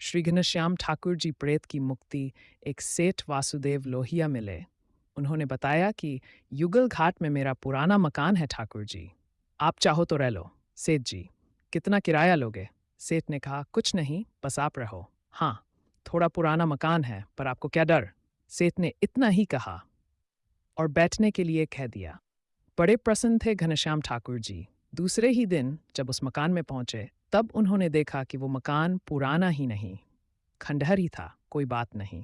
श्री घनश्याम ठाकुर जी प्रेत की मुक्ति एक सेठ वासुदेव लोहिया मिले। उन्होंने बताया कि युगल घाट में मेरा पुराना मकान है ठाकुर जी। आप चाहो तो रह लो। सेठ जी, कितना किराया लोगे? सेठ ने कहा, कुछ नहीं, बस आप रहो। हाँ, थोड़ा पुराना मकान है, पर आपको क्या डर? सेठ ने इतना ही कहा और बैठने के लिए कह दिया। बड़े प्रसन्न थे घनश्याम ठाकुर जी। दूसरे ही दिन जब उस मकान में पहुंचे, तब उन्होंने देखा कि वो मकान पुराना ही नहीं, खंडहर ही था। कोई बात नहीं।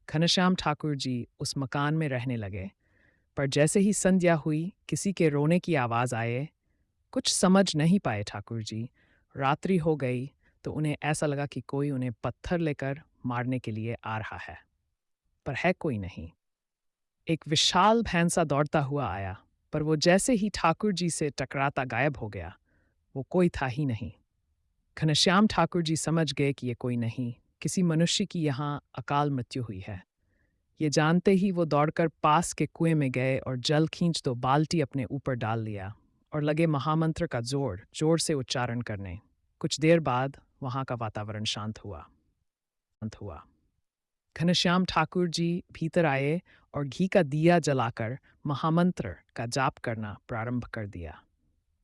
घनश्याम ठाकुर जी उस मकान में रहने लगे। पर जैसे ही संध्या हुई, किसी के रोने की आवाज़ आए। कुछ समझ नहीं पाए ठाकुर जी। रात्रि हो गई तो उन्हें ऐसा लगा कि कोई उन्हें पत्थर लेकर मारने के लिए आ रहा है, पर है कोई नहीं। एक विशाल भैंसा दौड़ता हुआ आया, पर वो जैसे ही ठाकुर जी से टकराता गायब हो गया। वो कोई था ही नहीं। घनश्याम ठाकुर जी समझ गए कि ये कोई नहीं, किसी मनुष्य की यहाँ अकाल मृत्यु हुई है। ये जानते ही वो दौड़कर पास के कुएं में गए और जल खींच दो बाल्टी अपने ऊपर डाल लिया और लगे महामंत्र का जोर जोर से उच्चारण करने। कुछ देर बाद वहां का वातावरण शांत हुआ। घनश्याम ठाकुर जी भीतर आए और घी का दिया जलाकर महामंत्र का जाप करना प्रारंभ कर दिया।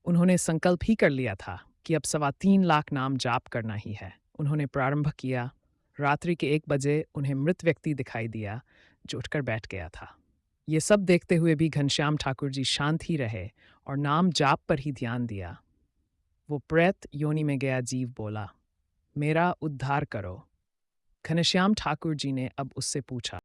उन्होंने संकल्प ही कर लिया था कि अब 3.25 लाख नाम जाप करना ही है। उन्होंने प्रारंभ किया। रात्रि के 1 बजे उन्हें मृत व्यक्ति दिखाई दिया जो उठकर बैठ गया था। ये सब देखते हुए भी घनश्याम ठाकुर जी शांत ही रहे और नाम जाप पर ही ध्यान दिया। वो प्रेत योनि में गया जीव बोला, मेरा उद्धार करो। घनश्याम ठाकुर जी ने अब उससे पूछा,